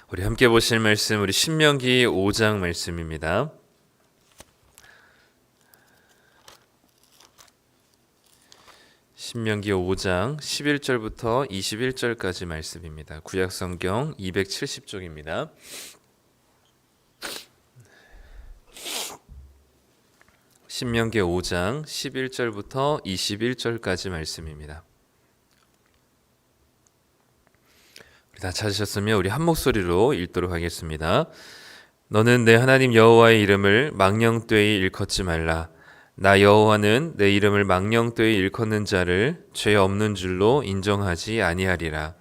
우리 함께 보실 말씀 우리 신명기 5장 말씀입니다. 신명기 5장 11절부터 21절까지 말씀입니다. 구약성경 270쪽입니다. 신명기 5장 11절부터 21절까지 말씀입니다. 우리 다 찾으셨으면 우리 한 목소리로 읽도록 하겠습니다. 너는 내 하나님 여호와의 이름을 망령되이 일컫지 말라. 나 여호와는 내 이름을 망령되이 일컫는 자를 죄 없는 줄로 인정하지 아니하리라.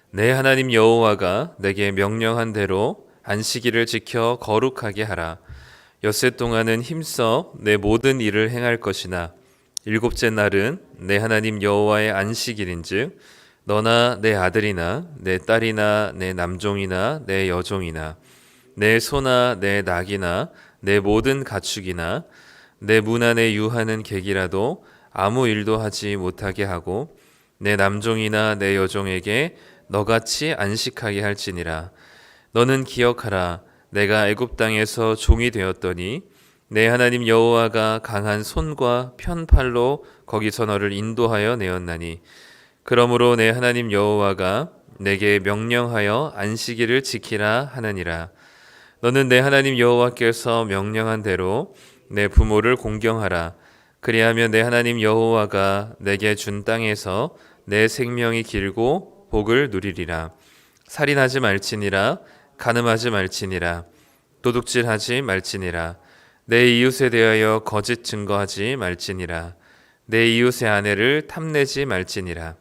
내 하나님 여호와가 내게 명령한 대로 안식일을 지켜 거룩하게 하라. 엿새 동안은 힘써 내 모든 일을 행할 것이나 일곱째 날은 내 하나님 여호와의 안식일인즉 너나 내 아들이나 내 딸이나 내 남종이나 내 여종이나 내 소나 내 낙이나 내 모든 가축이나 내 문 안에 유하는 객이라도 아무 일도 하지 못하게 하고 내 남종이나 내 여종에게 너같이 안식하게 할지니라. 너는 기억하라. 내가 애굽 땅에서 종이 되었더니 내 하나님 여호와가 강한 손과 편팔로 거기서 너를 인도하여 내었나니 그러므로 내 하나님 여호와가 내게 명령하여 안식일을 지키라 하느니라. 너는 내 하나님 여호와께서 명령한 대로 내 부모를 공경하라. 그리하면 내 하나님 여호와가 내게 준 땅에서 내 생명이 길고 복을 누리리라. 살인하지 말지니라. 간음하지 말지니라. 도둑질하지 말지니라. 내 이웃에 대하여 거짓 증거하지 말지니라. 내 이웃의 아내를 탐내지 말지니라.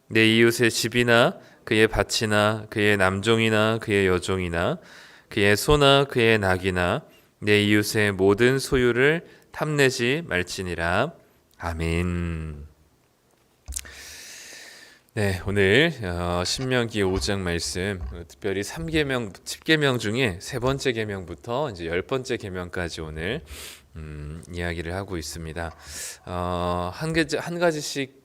내 이웃의 집이나 그의 밭이나 그의 남종이나 그의 여종이나 그의 소나 그의 낙이나 내 이웃의 모든 소유를 탐내지 말지니라. 아멘. 네, 오늘 신명기 5장 말씀, 특별히 3계명, 10계명 중에 세 번째 계명부터 이제 10번째 계명까지 오늘 이야기를 하고 있습니다. 한 가지씩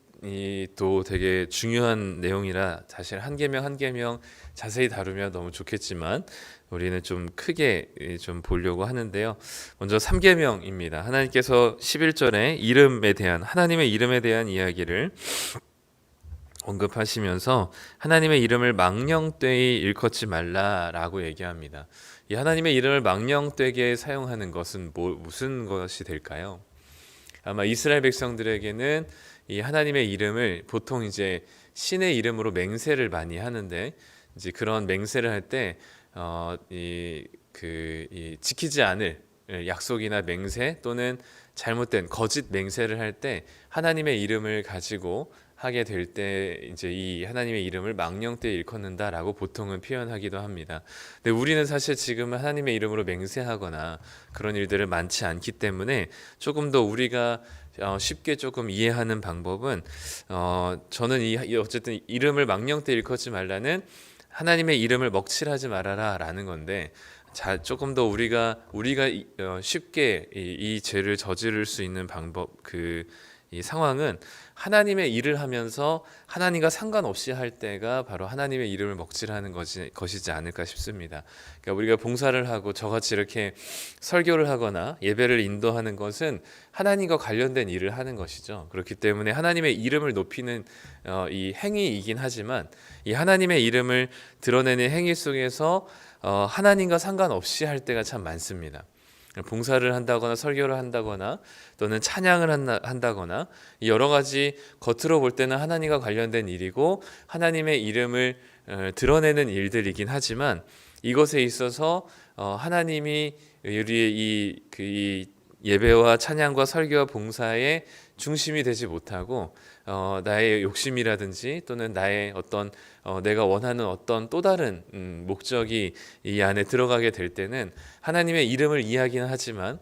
또 되게 중요한 내용이라 사실 한 계명 자세히 다루면 너무 좋겠지만 우리는 좀 크게 좀 보려고 하는데요. 먼저 3계명입니다. 하나님께서 11절에 하나님의 이름에 대한 이야기를 언급하시면서 하나님의 이름을 망령되이 일컫지 말라라고 얘기합니다. 이 하나님의 이름을 망령되게 사용하는 것은 무슨 것이 될까요? 아마 이스라엘 백성들에게는 이 하나님의 이름을 보통 이제 신의 이름으로 맹세를 많이 하는데 이제 그런 맹세를 할 때 지키지 않을 약속이나 맹세 또는 잘못된 거짓 맹세를 할 때 하나님의 이름을 가지고 하게 될 때 이제 이 하나님의 이름을 망령되이 일컫는다라고 보통은 표현하기도 합니다. 근데 우리는 사실 지금 하나님의 이름으로 맹세하거나 그런 일들을 많지 않기 때문에 조금 더 우리가 쉽게 조금 이해하는 방법은 저는 어쨌든 이름을 망령되이 일컫지 말라는 하나님의 이름을 먹칠하지 말아라라는 건데 조금 더 우리가 쉽게 이 죄를 저지를 수 있는 방법 이 상황은 하나님의 일을 하면서 하나님과 상관없이 할 때가 바로 하나님의 이름을 먹칠하는 것이지 않을까 싶습니다. 그러니까 우리가 봉사를 하고 저같이 이렇게 설교를 하거나 예배를 인도하는 것은 하나님과 관련된 일을 하는 것이죠. 그렇기 때문에 하나님의 이름을 높이는 이 행위이긴 하지만 이 하나님의 이름을 드러내는 행위 속에서 하나님과 상관없이 할 때가 참 많습니다. 봉사를 한다거나 설교를 한다거나 또는 찬양을 한다거나 여러 가지 겉으로 볼 때는 하나님과 관련된 일이고 하나님의 이름을 드러내는 일들이긴 하지만 이것에 있어서 하나님이 우리의 이 예배와 찬양과 설교와 봉사의 중심이 되지 못하고 나의 욕심이라든지 또는 나의 어떤 내가 원하는 어떤 또 다른 목적이 이 안에 들어가게 될 때는 하나님의 이름을 이야기는 하지만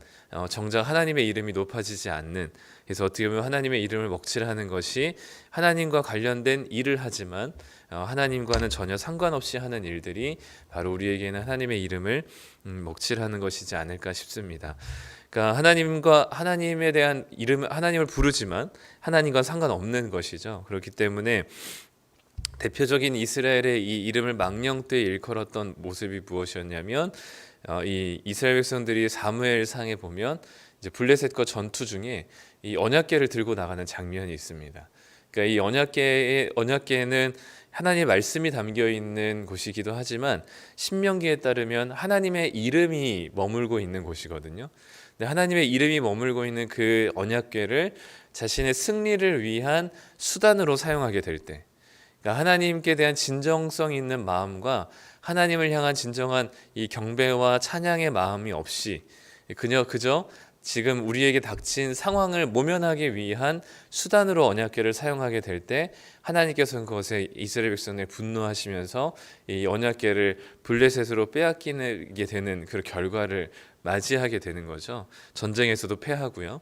정작 하나님의 이름이 높아지지 않는, 그래서 어떻게 보면 하나님의 이름을 먹칠하는 것이 하나님과 관련된 일을 하지만 하나님과는 전혀 상관없이 하는 일들이 바로 우리에게는 하나님의 이름을 먹칠하는 것이지 않을까 싶습니다. 그러니까 하나님에 대한 하나님을 부르지만 하나님과 상관없는 것이죠. 그렇기 때문에 대표적인 이스라엘의 이 이름을 망령되이 일컬었던 모습이 무엇이었냐면 이 이스라엘 백성들이 사무엘상에 보면 이제 블레셋과 전투 중에 이 언약궤를 들고 나가는 장면이 있습니다. 그러니까 이 언약궤에는 하나님의 말씀이 담겨 있는 곳이기도 하지만 신명기에 따르면 하나님의 이름이 머물고 있는 곳이거든요. 근데 하나님의 이름이 머물고 있는 그 언약궤를 자신의 승리를 위한 수단으로 사용하게 될 때, 그러니까 하나님께 대한 진정성 있는 마음과 하나님을 향한 진정한 이 경배와 찬양의 마음이 없이 그저 지금 우리에게 닥친 상황을 모면하기 위한 수단으로 언약궤를 사용하게 될 때 하나님께서는 그것에 이스라엘 백성을 분노하시면서 이 언약궤를 블레셋으로 빼앗기게 되는 그 결과를 맞이하게 되는 거죠. 전쟁에서도 패하고요.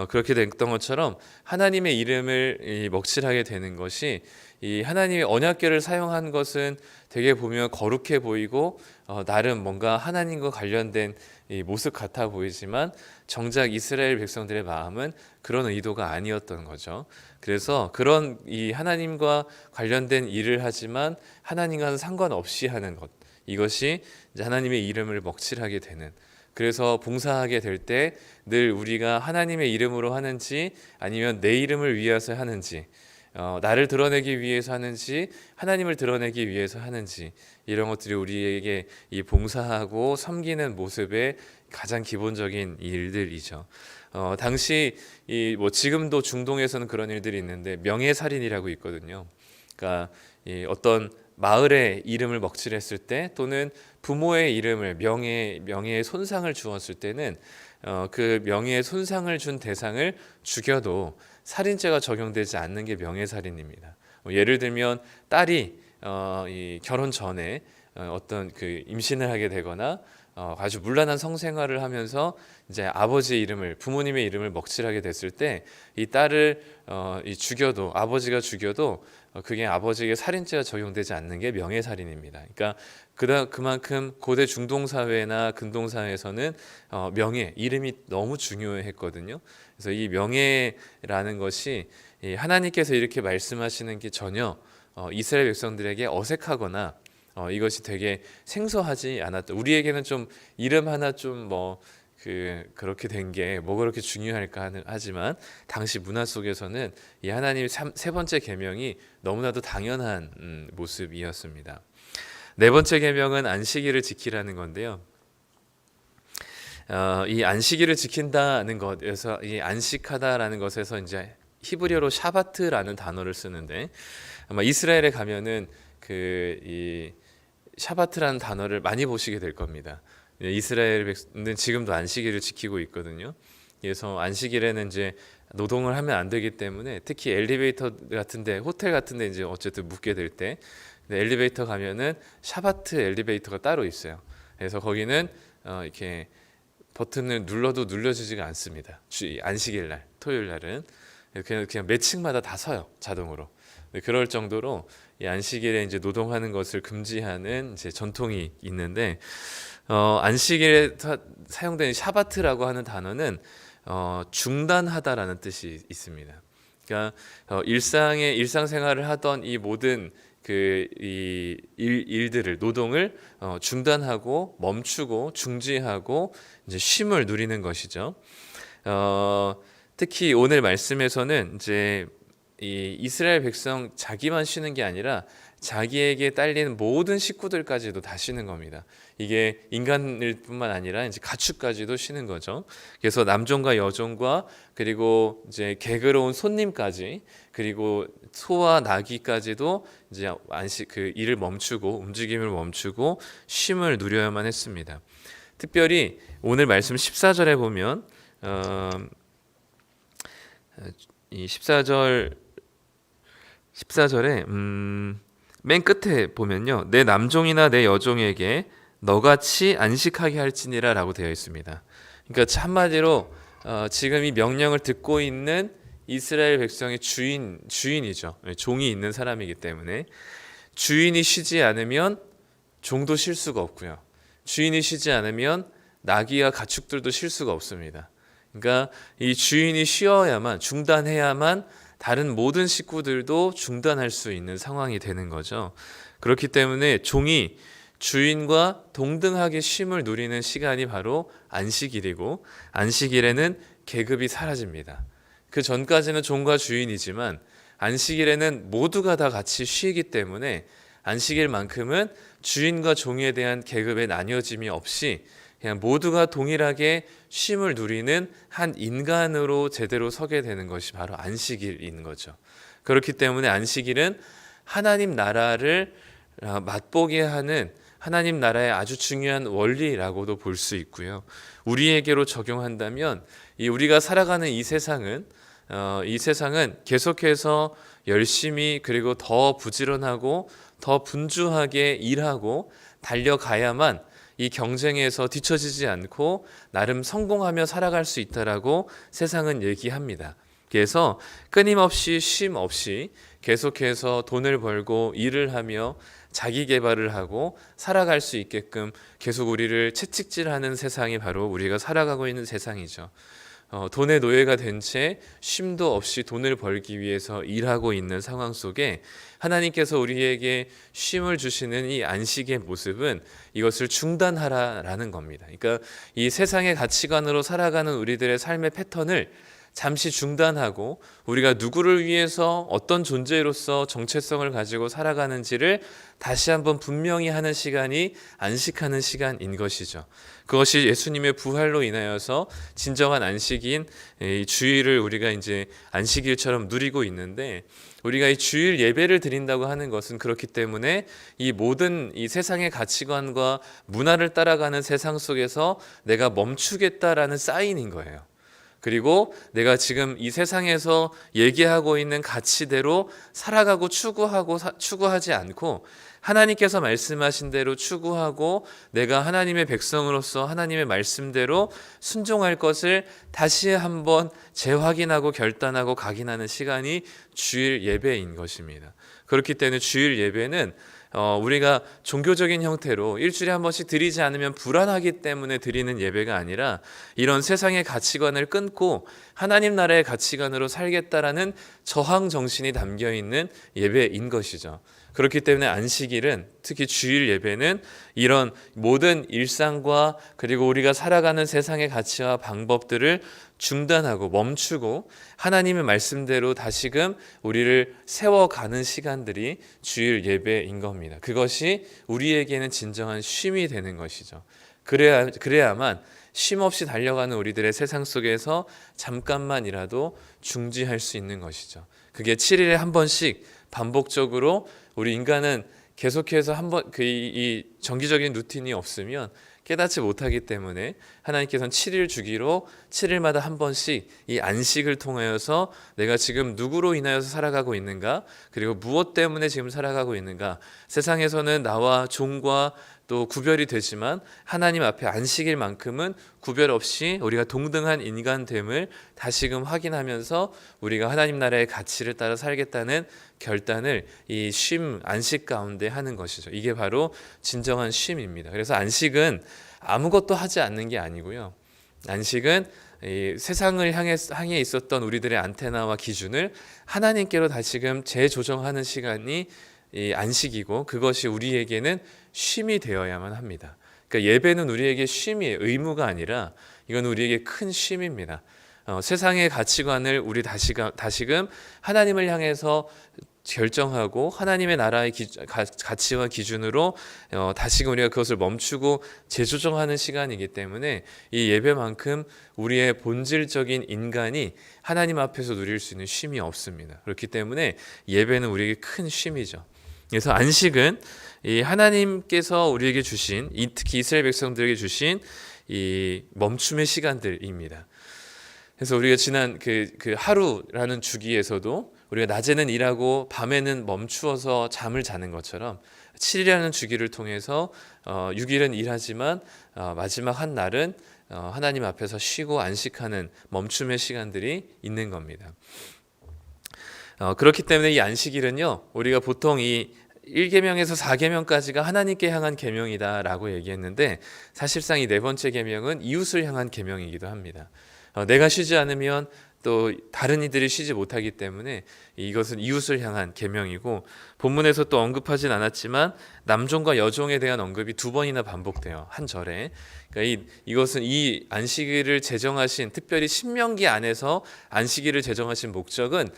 그렇게 됐던 것처럼 하나님의 이름을 먹칠하게 되는 것이 이 하나님의 언약궤를 사용한 것은 되게 보면 거룩해 보이고 나름 뭔가 하나님과 관련된 이 모습 같아 보이지만 정작 이스라엘 백성들의 마음은 그런 의도가 아니었던 거죠. 그래서 그런 이 하나님과 관련된 일을 하지만 하나님과는 상관없이 하는 것, 이것이 이제 하나님의 이름을 먹칠하게 되는, 그래서 봉사하게 될 때 늘 우리가 하나님의 이름으로 하는지 아니면 내 이름을 위해서 하는지, 나를 드러내기 위해서 하는지 하나님을 드러내기 위해서 하는지, 이런 것들이 우리에게 이 봉사하고 섬기는 모습의 가장 기본적인 일들이죠. 당시 뭐 지금도 중동에서는 그런 일들이 있는데 명예살인이라고 있거든요. 그러니까 어떤 마을의 이름을 먹칠했을 때 또는 부모의 이름을 명예의 손상을 주었을 때는 그 명예의 손상을 준 대상을 죽여도 살인죄가 적용되지 않는 게 명예살인입니다. 예를 들면 딸이 이 결혼 전에 어떤 그 임신을 하게 되거나 아주 문란한 성생활을 하면서 이제 아버지의 이름을, 부모님의 이름을 먹칠하게 됐을 때 이 딸을 죽여도, 아버지가 죽여도 그게 아버지에게 살인죄가 적용되지 않는 게 명예살인입니다. 그러니까 그만큼 고대 중동 사회나 근동 사회에서는 명예, 이름이 너무 중요했거든요. 그래서 이 명예라는 것이 하나님께서 이렇게 말씀하시는 게 전혀 이스라엘 백성들에게 어색하거나 이것이 되게 생소하지 않았다. 우리에게는 좀 이름 하나 좀 그렇게 된 게 뭐 그렇게 중요할까 하지만 당시 문화 속에서는 이 하나님의 세 번째 계명이 너무나도 당연한 모습이었습니다. 네 번째 계명은 안식일을 지키라는 건데요. 이 안식일을 지킨다는 것에서, 이 안식하다라는 것에서 이제 히브리어로 샤바트라는 단어를 쓰는데, 아마 이스라엘에 가면은 이 샤바트라는 단어를 많이 보시게 될 겁니다. 이스라엘 백성은 지금도 안식일을 지키고 있거든요. 그래서 안식일에는 이제 노동을 하면 안 되기 때문에 특히 엘리베이터 같은데, 호텔 같은데 이제 어쨌든 묵게 될 때 엘리베이터 가면은 샤바트 엘리베이터가 따로 있어요. 그래서 거기는 이렇게 버튼을 눌러도 눌려지지가 않습니다. 안식일 날, 토요일 날은 그냥 몇 층마다 다 서요, 자동으로. 그럴 정도로 이 안식일에 이제 노동하는 것을 금지하는 이제 전통이 있는데, 안식일에 사용되는 샤바트라고 하는 단어는 중단하다라는 뜻이 있습니다. 그러니까 일상생활을 하던 이 모든 이 일들을, 노동을 중단하고 멈추고 중지하고 이제 쉼을 누리는 것이죠. 특히 오늘 말씀에서는 이제 이 이스라엘 백성 자기만 쉬는 게 아니라 자기에게 딸린 모든 식구들까지도 다 쉬는 겁니다. 이게 인간일 뿐만 아니라 이제 가축까지도 쉬는 거죠. 그래서 남종과 여종과 그리고 이제 개그러운 손님까지, 그리고 소와 나귀까지도 이제 그 일을 멈추고 움직임을 멈추고 쉼을 누려야만 했습니다. 특별히 오늘 말씀 14절에 보면 이 14절에 맨 끝에 보면요, 내 남종이나 내 여종에게 너같이 안식하게 할지니라 라고 되어 있습니다. 그러니까 한마디로 지금 이 명령을 듣고 있는 이스라엘 백성의 주인이죠. 종이 있는 사람이기 때문에 주인이 쉬지 않으면 종도 쉴 수가 없고요. 주인이 쉬지 않으면 나귀와 가축들도 쉴 수가 없습니다. 그러니까 이 주인이 쉬어야만, 중단해야만 다른 모든 식구들도 중단할 수 있는 상황이 되는 거죠. 그렇기 때문에 종이 주인과 동등하게 쉼을 누리는 시간이 바로 안식일이고, 안식일에는 계급이 사라집니다. 그 전까지는 종과 주인이지만 안식일에는 모두가 다 같이 쉬기 때문에 안식일만큼은 주인과 종에 대한 계급의 나뉘어짐이 없이 그냥 모두가 동일하게 쉼을 누리는 한 인간으로 제대로 서게 되는 것이 바로 안식일인 거죠. 그렇기 때문에 안식일은 하나님 나라를 맛보게 하는 하나님 나라의 아주 중요한 원리라고도 볼 수 있고요. 우리에게로 적용한다면 우리가 살아가는 이 세상은 계속해서 열심히 그리고 더 부지런하고 더 분주하게 일하고 달려가야만 이 경쟁에서 뒤처지지 않고 나름 성공하며 살아갈 수 있다라고 세상은 얘기합니다. 그래서 끊임없이 쉼 없이 계속해서 돈을 벌고 일을 하며 자기 개발을 하고 살아갈 수 있게끔 계속 우리를 채찍질하는 세상이 바로 우리가 살아가고 있는 세상이죠. 돈의 노예가 된 채 쉼도 없이 돈을 벌기 위해서 일하고 있는 상황 속에 하나님께서 우리에게 쉼을 주시는 이 안식의 모습은 이것을 중단하라라는 겁니다. 그러니까 이 세상의 가치관으로 살아가는 우리들의 삶의 패턴을 잠시 중단하고 우리가 누구를 위해서 어떤 존재로서 정체성을 가지고 살아가는지를 다시 한번 분명히 하는 시간이 안식하는 시간인 것이죠. 그것이 예수님의 부활로 인하여서 진정한 안식인 이 주일을 우리가 이제 안식일처럼 누리고 있는데, 우리가 이 주일 예배를 드린다고 하는 것은 그렇기 때문에 이 모든 이 세상의 가치관과 문화를 따라가는 세상 속에서 내가 멈추겠다라는 사인인 거예요. 그리고 내가 지금 이 세상에서 얘기하고 있는 가치대로 살아가고 추구하지 않고 하나님께서 말씀하신 대로 추구하고 내가 하나님의 백성으로서 하나님의 말씀대로 순종할 것을 다시 한번 재확인하고 결단하고 각인하는 시간이 주일 예배인 것입니다. 그렇기 때문에 주일 예배는 우리가 종교적인 형태로 일주일에 한 번씩 드리지 않으면 불안하기 때문에 드리는 예배가 아니라 이런 세상의 가치관을 끊고 하나님 나라의 가치관으로 살겠다라는 저항 정신이 담겨 있는 예배인 것이죠. 그렇기 때문에 안식일은, 특히 주일 예배는 이런 모든 일상과 그리고 우리가 살아가는 세상의 가치와 방법들을 중단하고 멈추고 하나님의 말씀대로 다시금 우리를 세워가는 시간들이 주일 예배인 겁니다. 그것이 우리에게는 진정한 쉼이 되는 것이죠. 그래야만 쉼 없이 달려가는 우리들의 세상 속에서 잠깐만이라도 중지할 수 있는 것이죠. 그게 7일에 한 번씩 반복적으로, 우리 인간은 계속해서 한번 이 정기적인 루틴이 없으면 깨닫지 못하기 때문에 하나님께서는 7일 주기로 7일마다 한 번씩 이 안식을 통하여서 내가 지금 누구로 인하여서 살아가고 있는가, 그리고 무엇 때문에 지금 살아가고 있는가, 세상에서는 나와 종과 또 구별이 되지만 하나님 앞에 안식일만큼은 구별 없이 우리가 동등한 인간됨을 다시금 확인하면서 우리가 하나님 나라의 가치를 따라 살겠다는 결단을 이 쉼, 안식 가운데 하는 것이죠. 이게 바로 진정한 쉼입니다. 그래서 안식은 아무것도 하지 않는 게 아니고요. 안식은 이 세상을 향해 있었던 우리들의 안테나와 기준을 하나님께로 다시금 재조정하는 시간이 이 안식이고, 그것이 우리에게는 쉼이 되어야만 합니다. 그러니까 예배는 우리에게 쉼이 의무가 아니라 이건 우리에게 큰 쉼입니다. 세상의 가치관을 우리 다시금 하나님을 향해서 결정하고 하나님의 나라의 가치와 기준으로 다시금 우리가 그것을 멈추고 재조정하는 시간이기 때문에 이 예배만큼 우리의 본질적인 인간이 하나님 앞에서 누릴 수 있는 쉼이 없습니다. 그렇기 때문에 예배는 우리에게 큰 쉼이죠. 그래서 안식은 이 하나님께서 우리에게 주신, 특히 이스라엘 백성들에게 주신 이 멈춤의 시간들입니다. 그래서 우리가 지난 그 하루라는 주기에서도 우리가 낮에는 일하고 밤에는 멈추어서 잠을 자는 것처럼 7일이라는 주기를 통해서 6일은 일하지만 마지막 한 날은 하나님 앞에서 쉬고 안식하는 멈춤의 시간들이 있는 겁니다. 그렇기 때문에 이 안식일은요, 우리가 보통 이 1계명에서 4계명까지가 하나님께 향한 계명이다라고 얘기했는데, 사실상 이 네 번째 계명은 이웃을 향한 계명이기도 합니다. 내가 쉬지 않으면 또 다른 이들이 쉬지 못하기 때문에 이것은 이웃을 향한 계명이고, 본문에서 또 언급하진 않았지만 남종과 여종에 대한 언급이 2번이나 반복돼요, 한 절에. 그러니까 이것은 이 안식일을 제정하신, 특별히 신명기 안에서 안식일을 제정하신 목적은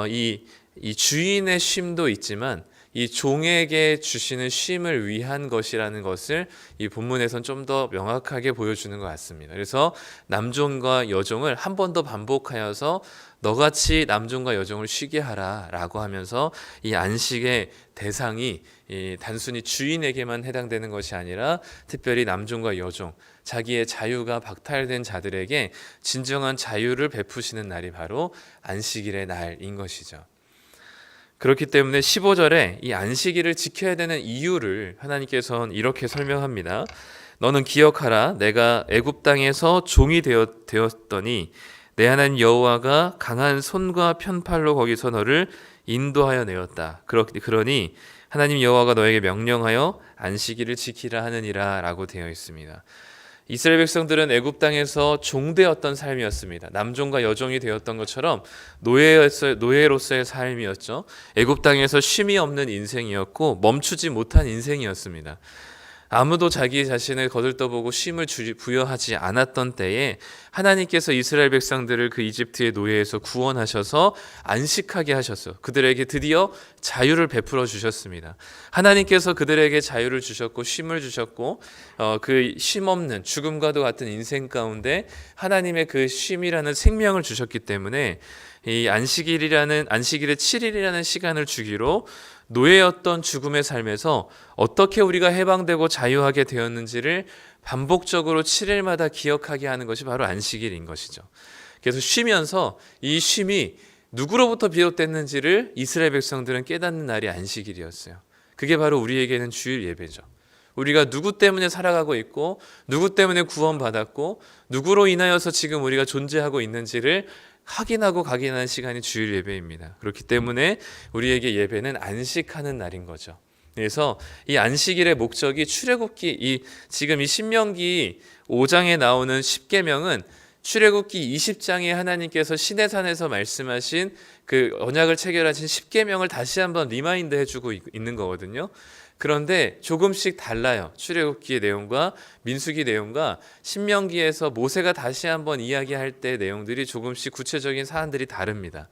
이 주인의 쉼도 있지만 이 종에게 주시는 쉼을 위한 것이라는 것을 이 본문에선 좀 더 명확하게 보여주는 것 같습니다. 그래서 남종과 여종을 한 번 더 반복하여서 너같이 남종과 여종을 쉬게 하라 라고 하면서 이 안식의 대상이 단순히 주인에게만 해당되는 것이 아니라 특별히 남종과 여종, 자기의 자유가 박탈된 자들에게 진정한 자유를 베푸시는 날이 바로 안식일의 날인 것이죠. 그렇기 때문에 15절에 이 안식일을 지켜야 되는 이유를 하나님께서는 이렇게 설명합니다. 너는 기억하라. 내가 애굽 땅에서 종이 되었더니 내 하나님 여호와가 강한 손과 편팔로 거기서 너를 인도하여 내었다. 그러니 하나님 여호와가 너에게 명령하여 안식일을 지키라 하느니라 라고 되어 있습니다. 이스라엘 백성들은 애굽 땅에서 종되었던 삶이었습니다. 남종과 여종이 되었던 것처럼 노예로서의 삶이었죠. 애굽 땅에서 쉼이 없는 인생이었고 멈추지 못한 인생이었습니다. 아무도 자기 자신을 거들떠보고 쉼을 부여하지 않았던 때에 하나님께서 이스라엘 백성들을 그 이집트의 노예에서 구원하셔서 안식하게 하셨어요. 그들에게 드디어 자유를 베풀어 주셨습니다. 하나님께서 그들에게 자유를 주셨고 쉼을 주셨고 그 쉼 없는 죽음과도 같은 인생 가운데 하나님의 그 쉼이라는 생명을 주셨기 때문에 이 안식일의 7일이라는 시간을 주기로 노예였던 죽음의 삶에서 어떻게 우리가 해방되고 자유하게 되었는지를 반복적으로 7일마다 기억하게 하는 것이 바로 안식일인 것이죠. 그래서 쉬면서 이 쉼이 누구로부터 비롯됐는지를 이스라엘 백성들은 깨닫는 날이 안식일이었어요. 그게 바로 우리에게는 주일 예배죠. 우리가 누구 때문에 살아가고 있고 누구 때문에 구원받았고 누구로 인하여서 지금 우리가 존재하고 있는지를 확인하고 각인하는 시간이 주일 예배입니다. 그렇기 때문에 우리에게 예배는 안식하는 날인 거죠. 그래서 이 안식일의 목적이 출애굽기 지금 이 신명기 5장에 나오는 10계명은 출애굽기 20장에 하나님께서 시내산에서 말씀하신 그 언약을 체결하신 10계명을 다시 한번 리마인드 해주고 있는 거거든요. 그런데 조금씩 달라요. 출애굽기의 내용과 민수기 내용과 신명기에서 모세가 다시 한번 이야기할 때 내용들이 조금씩 구체적인 사안들이 다릅니다.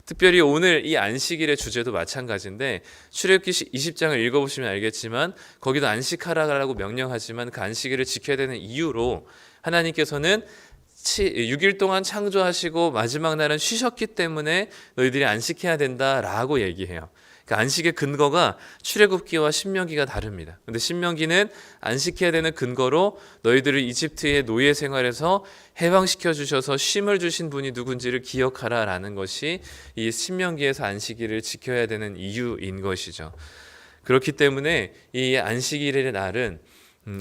특별히 오늘 이 안식일의 주제도 마찬가지인데 출애굽기 20장을 읽어보시면 알겠지만 거기도 안식하라고 명령하지만 그 안식일을 지켜야 되는 이유로 하나님께서는 6일 동안 창조하시고 마지막 날은 쉬셨기 때문에 너희들이 안식해야 된다라고 얘기해요. 그 안식의 근거가 출애굽기와 신명기가 다릅니다. 근데 신명기는 안식해야 되는 근거로 너희들을 이집트의 노예 생활에서 해방시켜 주셔서 쉼을 주신 분이 누군지를 기억하라라는 것이 이 신명기에서 안식일을 지켜야 되는 이유인 것이죠. 그렇기 때문에 이 안식일의 날은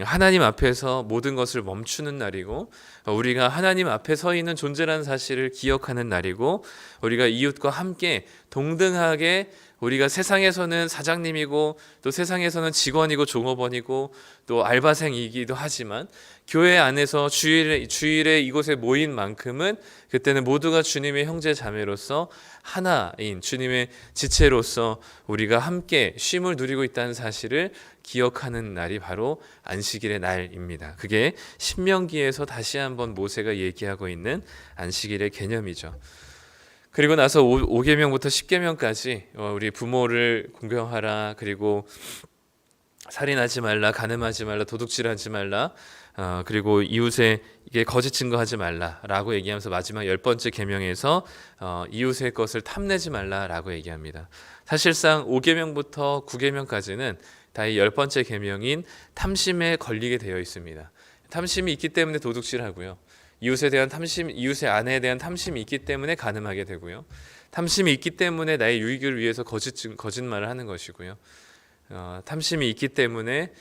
하나님 앞에서 모든 것을 멈추는 날이고 우리가 하나님 앞에 서 있는 존재라는 사실을 기억하는 날이고 우리가 이웃과 함께 동등하게 우리가 세상에서는 사장님이고 또 세상에서는 직원이고 종업원이고 또 알바생이기도 하지만 교회 안에서 주일에 이곳에 모인 만큼은 그때는 모두가 주님의 형제 자매로서 하나인 주님의 지체로서 우리가 함께 쉼을 누리고 있다는 사실을 기억하는 날이 바로 안식일의 날입니다. 그게 신명기에서 다시 한번 모세가 얘기하고 있는 안식일의 개념이죠. 그리고 나서 5계명부터 10계명까지 우리 부모를 공경하라, 그리고 살인하지 말라, 간음하지 말라, 도둑질하지 말라, 그리고 이웃에게 거짓 증거하지 말라라고 얘기하면서 마지막 10번째 계명에서 이웃의 것을 탐내지 말라라고 얘기합니다. 사실상 5계명부터 9계명까지는 다 이 10번째 계명인 탐심에 걸리게 되어 있습니다. 탐심이 있기 때문에 도둑질하고요. 이웃에 대한 탐심, 이웃의 아내에 대한 탐심이 있기 때문에 간음하게 되고요. 탐심이 있기 때문에 나의 유익을 위해서 거짓말을 하는 것이고요. 탐심이 있기 때문에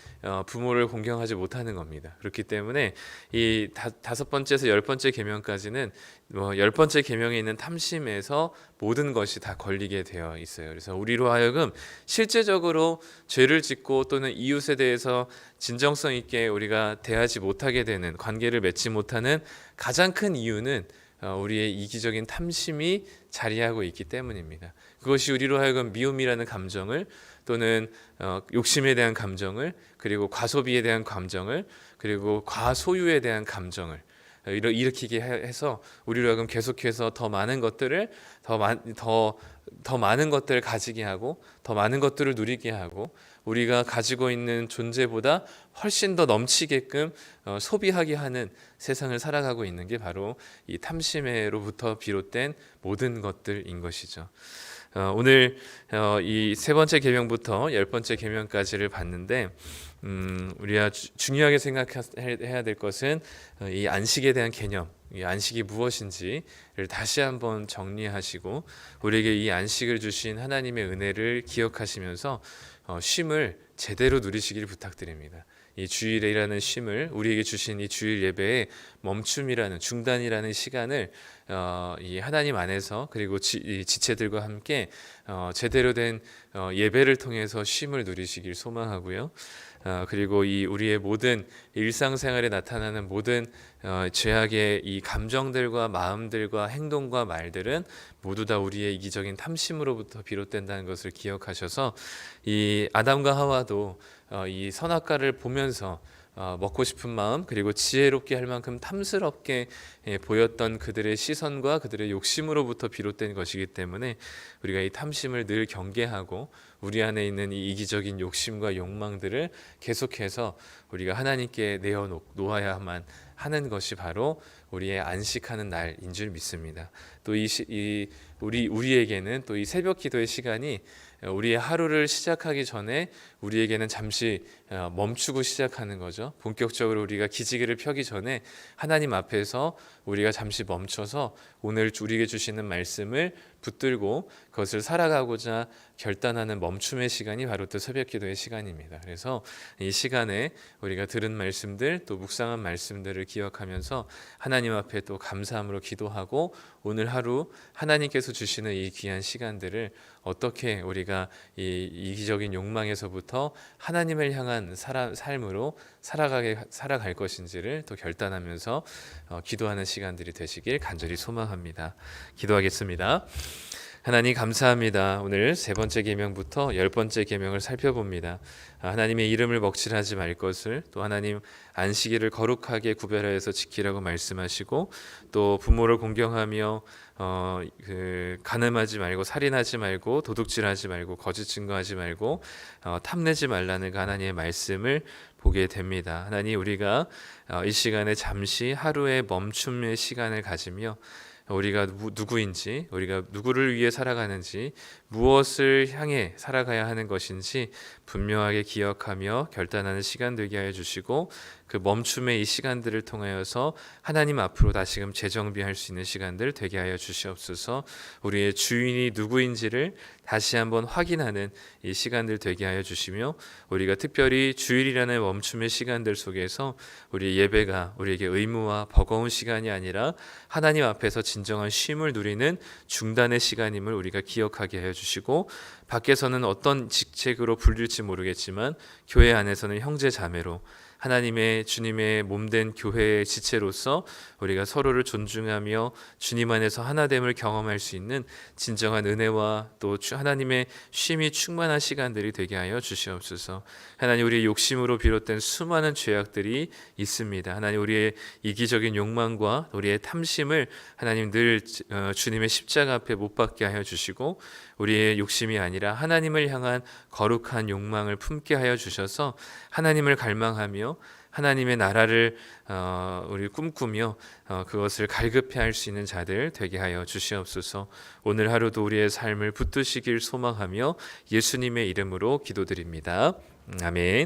부모를 공경하지 못하는 겁니다. 그렇기 때문에 이 다섯 번째에서 열 번째 계명까지는 열 번째 계명에 있는 탐심에서 모든 것이 다 걸리게 되어 있어요. 그래서 우리로 하여금 실제적으로 죄를 짓고 또는 이웃에 대해서 진정성 있게 우리가 대하지 못하게 되는, 관계를 맺지 못하는 가장 큰 이유는 우리의 이기적인 탐심이 자리하고 있기 때문입니다. 그것이 우리로 하여금 미움이라는 감정을, 또는 욕심에 대한 감정을, 그리고 과소비에 대한 감정을, 그리고 과소유에 대한 감정을 일으키게 해서 우리로 하여금 계속해서 더 많은 것들을 더 많은 것들을 가지게 하고, 더 많은 것들을 누리게 하고, 우리가 가지고 있는 존재보다 훨씬 더 넘치게끔 소비하게 하는 세상을 살아가고 있는 게 바로 이 탐심으로부터 비롯된 모든 것들인 것이죠. 오늘 이 세 번째 계명부터 열 번째 계명까지를 봤는데, 우리가 중요하게 생각해야 될 것은 이 안식에 대한 개념, 이 안식이 무엇인지를 다시 한번 정리하시고, 우리에게 이 안식을 주신 하나님의 은혜를 기억하시면서 쉼을 제대로 누리시길 부탁드립니다. 이 주일이라는 쉼을, 우리에게 주신 이 주일 예배의 멈춤이라는, 중단이라는 시간을 이 하나님 안에서, 그리고 이 지체들과 함께 제대로 된 예배를 통해서 쉼을 누리시길 소망하고요. 그리고 이 우리의 모든 일상생활에 나타나는 모든 죄악의 이 감정들과 마음들과 행동과 말들은 모두 다 우리의 이기적인 탐심으로부터 비롯된다는 것을 기억하셔서, 이 아담과 하와도 이 선악과를 보면서 먹고 싶은 마음, 그리고 지혜롭게 할 만큼 탐스럽게 보였던 그들의 시선과 그들의 욕심으로부터 비롯된 것이기 때문에 우리가 이 탐심을 늘 경계하고, 우리 안에 있는 이 이기적인 욕심과 욕망들을 계속해서 우리가 하나님께 내어놓아야만 하는 것이 바로 우리의 안식하는 날인 줄 믿습니다. 또 우리에게는 또 이 새벽 기도의 시간이 우리의 하루를 시작하기 전에 우리에게는 잠시 멈추고 시작하는 거죠. 본격적으로 우리가 기지개를 펴기 전에 하나님 앞에서 우리가 잠시 멈춰서 오늘 우리에게 주시는 말씀을 붙들고 그것을 살아가고자 결단하는 멈춤의 시간이 바로 또 새벽 기도의 시간입니다. 그래서 이 시간에 우리가 들은 말씀들, 또 묵상한 말씀들을 기억하면서 하나님 앞에 또 감사함으로 기도하고, 오늘 하루 하나님께서 주시는 이 귀한 시간들을 어떻게 우리가 이 이기적인 욕망에서부터 하나님을 향한 삶으로 살아갈 것인지를 또 결단하면서 기도하는 시간들이 되시길 간절히 소망합니다. 기도하겠습니다. 하나님 감사합니다. 오늘 세 번째 계명부터 열 번째 계명을 살펴봅니다. 하나님의 이름을 먹칠하지 말 것을, 또 하나님 안식일을 거룩하게 구별하여서 지키라고 말씀하시고, 또 부모를 공경하며 간음하지 말고, 살인하지 말고, 도둑질하지 말고, 거짓 증거하지 말고, 탐내지 말라는 그 하나님의 말씀을 보게 됩니다. 하나님, 우리가 이 시간에 잠시 하루의 멈춤의 시간을 가지며 우리가 누구인지, 우리가 누구를 위해 살아가는지, 무엇을 향해 살아가야 하는 것인지 분명하게 기억하며 결단하는 시간 되게 하여 주시고, 그 멈춤의 이 시간들을 통하여서 하나님 앞으로 다시금 재정비할 수 있는 시간들 되게 하여 주시옵소서. 우리의 주인이 누구인지를 다시 한번 확인하는 이 시간들 되게 하여 주시며, 우리가 특별히 주일이라는 멈춤의 시간들 속에서 우리 예배가 우리에게 의무와 버거운 시간이 아니라 하나님 앞에서 진정한 쉼을 누리는 중단의 시간임을 우리가 기억하게 하여 주시고, 밖에서는 어떤 직책으로 불릴지 모르겠지만 교회 안에서는 형제 자매로 하나님의 주님의 몸된 교회의 지체로서 우리가 서로를 존중하며 주님 안에서 하나됨을 경험할 수 있는 진정한 은혜와 또 하나님의 쉼이 충만한 시간들이 되게 하여 주시옵소서. 하나님, 우리의 욕심으로 비롯된 수많은 죄악들이 있습니다. 하나님, 우리의 이기적인 욕망과 우리의 탐심을 하나님 늘 주님의 십자가 앞에 못 박게 하여 주시고, 우리의 욕심이 아니라 하나님을 향한 거룩한 욕망을 품게 하여 주셔서 하나님을 갈망하며 하나님의 나라를 우리 꿈꾸며 그것을 갈급해 할 수 있는 자들 되게 하여 주시옵소서. 오늘 하루도 우리의 삶을 붙드시길 소망하며 예수님의 이름으로 기도드립니다. 아멘.